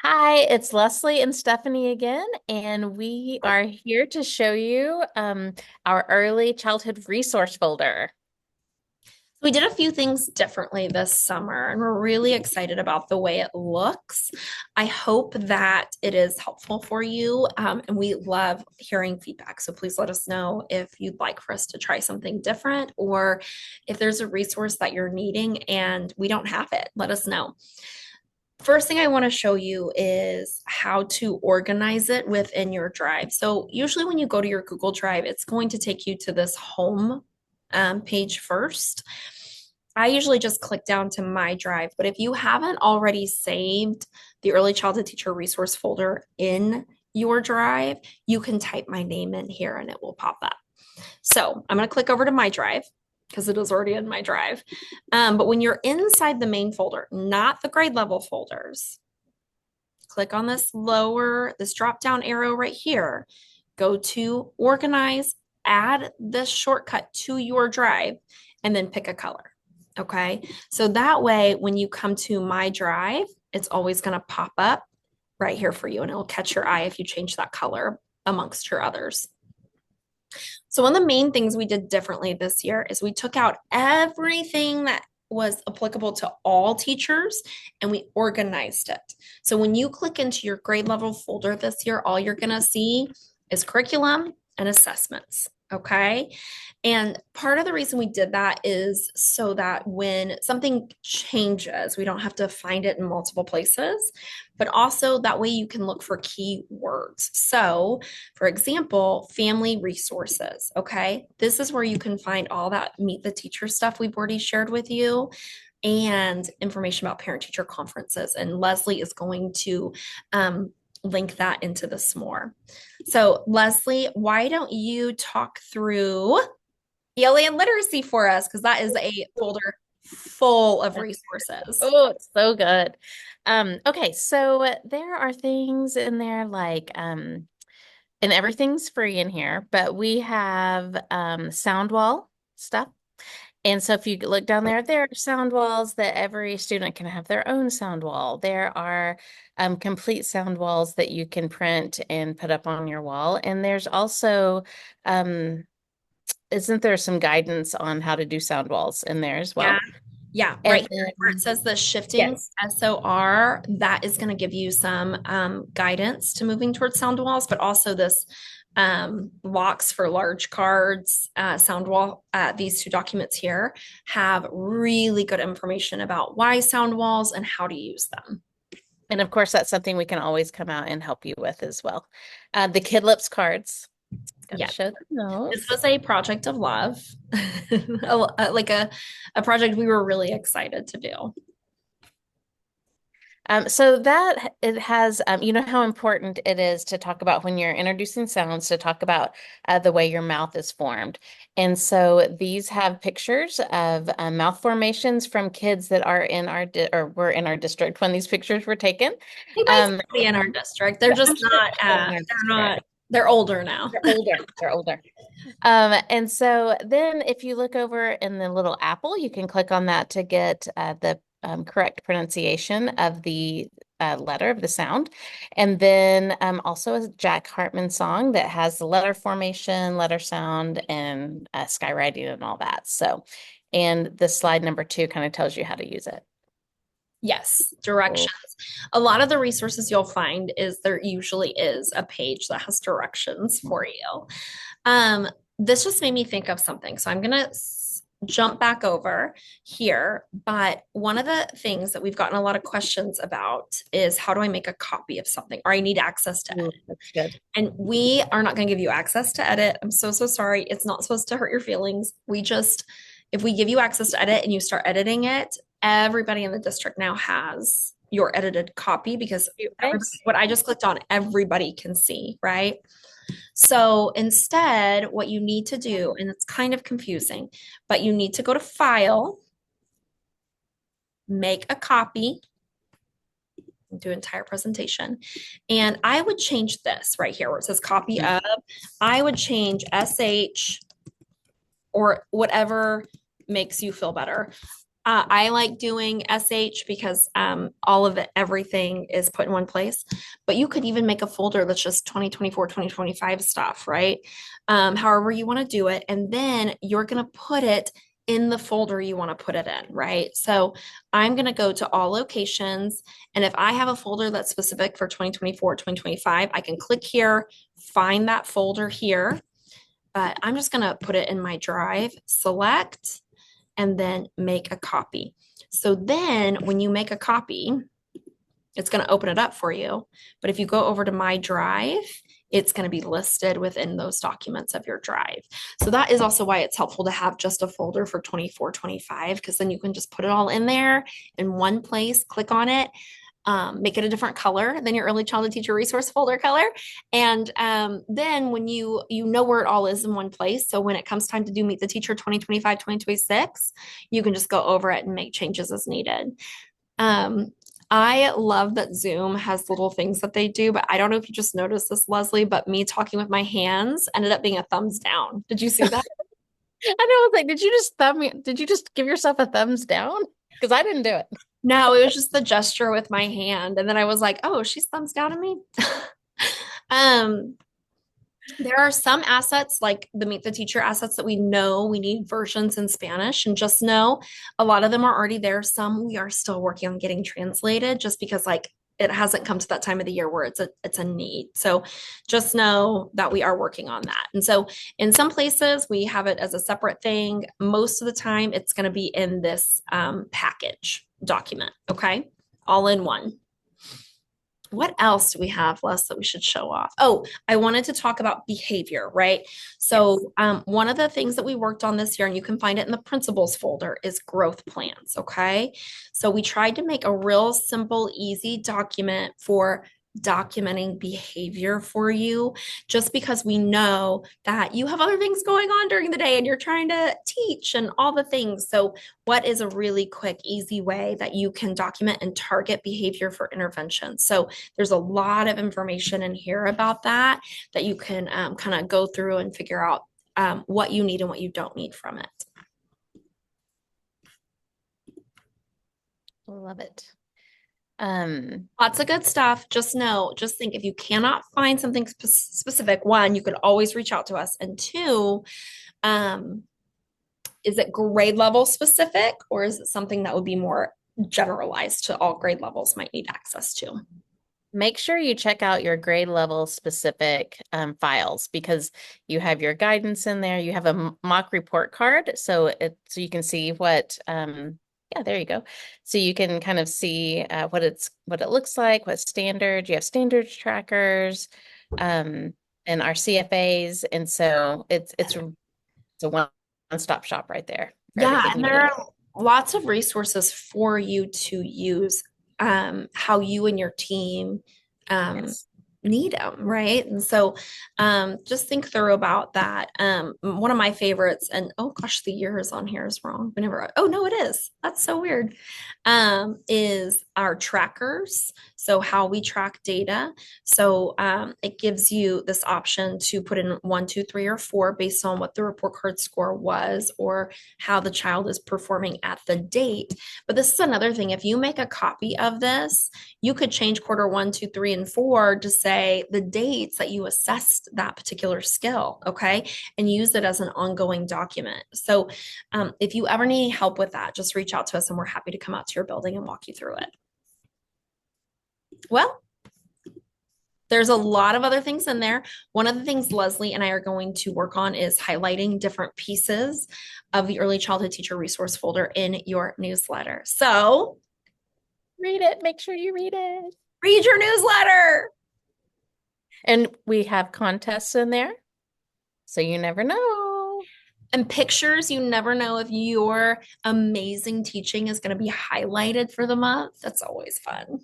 Hi, it's Leslie and Stephanie again, and we are here to show you our early childhood resource folder. We did a few things differently this summer, and we're really excited about the way it looks. I hope that it is helpful for you, and we love hearing feedback. So please let us know if you'd like for us to try something different, or if there's a resource that you're needing and we don't have it, let us know. First thing I want to show you is how to organize it within your drive. So usually when you go to your Google Drive, it's going to take you to this home page first. I usually just click down to my drive, but if you haven't already saved the early childhood teacher resource folder in your drive, you can type my name in here and it will pop up. So I'm going to click over to my drive because it is already in my drive. But when you're inside the main folder, not the grade level folders, click on this drop down arrow right here, go to organize, add this shortcut to your drive, and then pick a color. Okay. So that way, when you come to my drive, it's always going to pop up right here for you and it'll catch your eye if you change that color amongst your others. So one of the main things we did differently this year is we took out everything that was applicable to all teachers and we organized it. So when you click into your grade level folder this year, all you're going to see is curriculum and assessments. Okay. And part of the reason we did that is so that when something changes, we don't have to find it in multiple places, but also that way you can look for key words. So, for example, family resources. Okay. This is where you can find all that meet the teacher stuff we've already shared with you and information about parent teacher conferences. And Leslie is going to link that into this more. So, Leslie, why don't you talk through ELA and literacy for us? Because that is a folder full of resources. Oh, it's so good. Okay, so there are things in there like and everything's free in here, but we have sound wall stuff. And so if you look down there, there are sound walls that every student can have their own sound wall. There are complete sound walls that you can print and put up on your wall. And there's also, isn't there some guidance on how to do sound walls in there as Yeah. well? Yeah, right And here where it then, says the shifting yes. SOR, that is going to give you some guidance to moving towards sound walls, but also this locks for large cards, sound wall. These two documents here have really good information about why sound walls and how to use them. And of course, that's something we can always come out and help you with as well. The Kid Lips cards. Got to Yeah, show them this those. was a project of love, like a project we were really excited to do. So that it has, you know how important it is to talk about when you're introducing sounds, to talk about the way your mouth is formed. And so these have pictures of mouth formations from kids that are in our di or were in our district when these pictures were taken. They might Um, still be in our district. They're yeah, just I'm sure not, they're still in our they're district. not, they're older now. They're older. They're older. And so then if you look over in the little apple, you can click on that to get the correct pronunciation of the letter of the sound. And then also a Jack Hartman song that has the letter formation, letter sound, and skywriting and all that. So, and the slide number 2 kind of tells you how to use it. Yes, Oh. directions. A lot of the resources you'll find is there usually is a page that has directions for you. Um, this just made me think of something. So I'm gonna jump back over here. But one of the things that we've gotten a lot of questions about is how do I make a copy of something or I need access to Ooh, edit? that's good. And we are not going to give you access to edit. I'm so, so sorry. It's not supposed to hurt your feelings. If we give you access to edit and you start editing it, everybody in the district now has your edited copy because Nice. what I just clicked on, everybody can see, right? So instead, what you need to do, and it's kind of confusing, but you need to go to File, make a copy, do entire presentation. And I would change this right here where it says copy of. I would change SH or whatever makes you feel better. I like doing SH because all of it, everything is put in one place. But you could even make a folder that's just 2024, 2025 stuff, right? However you want to do it. And then you're going to put it in the folder you want to put it in, right? So I'm going to go to all locations. And if I have a folder that's specific for 2024, 2025, I can click here, find that folder here. But I'm just going to put it in my drive, select, and then make a copy. So then when you make a copy, it's going to open it up for you. But if you go over to my drive, it's going to be listed within those documents of your drive. So that is also why it's helpful to have just a folder for 24, 25, because then you can just put it all in there in one place, click on it, make it a different color than your early childhood teacher resource folder color. And then when you know where it all is in one place, so when it comes time to do Meet the Teacher 2025, 2026, you can just go over it and make changes as needed. I love that Zoom has little things that they do, but I don't know if you just noticed this, Leslie, but me talking with my hands ended up being a thumbs down. Did you see that? I know, I was like, did you just did you just give yourself a thumbs down? Because I didn't do it. No, it was just the gesture with my hand. And then I was like, oh, she's thumbs down at me. um, there are some assets like the Meet the Teacher assets that we know we need versions in Spanish, and just know a lot of them are already there. Some we are still working on getting translated just because like it hasn't come to that time of the year where it's a need. So just know that we are working on that. And so in some places we have it as a separate thing. Most of the time it's going to be in this package document. Okay. All in one. What else do we have, Les, that we should show off? Oh, I wanted to talk about behavior, right? Yes. So, one of the things that we worked on this year, and you can find it in the principles folder, is growth plans. Okay. So, we tried to make a real simple, easy document for documenting behavior for you, just because we know that you have other things going on during the day and you're trying to teach and all the things. So, what is a really quick, easy way that you can document and target behavior for intervention? So, there's a lot of information in here about that that you can kind of go through and figure out what you need and what you don't need from it. Love it. Lots of good stuff. Just think if you cannot find something specific, one, you could always reach out to us. And two, um, is it grade level specific or is it something that would be more generalized to all grade levels might need access to? Make sure you check out your grade level specific files because you have your guidance in there. You have a mock report card, so you can see what yeah, there you go. So you can kind of see what it looks like, what standard. You have standards trackers, and our CFAs, and so it's a one-stop shop right there for Yeah, everything and you there need. are lots of resources for you to use, how you and your team um, Yes. need them, right? And so just think through about that. One of my favorites, and oh gosh, the year is on here is wrong. Whenever, oh no, it is. That's so weird. Is our trackers. So how we track data. So it gives you this option to put in 1, 2, 3, or 4 based on what the report card score was or how the child is performing at the date. But this is another thing. If you make a copy of this, you could change quarter 1, 2, 3, and 4 to say the dates that you assessed that particular skill, okay, and use it as an ongoing document. So if you ever need help with that, just reach out to us and we're happy to come out to your building and walk you through it. Well, there's a lot of other things in there. One of the things Leslie and I are going to work on is highlighting different pieces of the early childhood teacher resource folder in your newsletter. So Read it. Make sure you read it. read your newsletter. And we have contests in there, so you never know. And pictures, you never know if your amazing teaching is going to be highlighted for the month. That's always fun.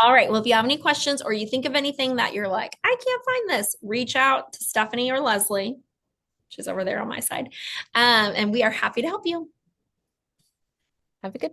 All right. Well, if you have any questions or you think of anything that you're like, I can't find this, reach out to Stephanie or Leslie. She's over there on my side. And we are happy to help you. Have a good night.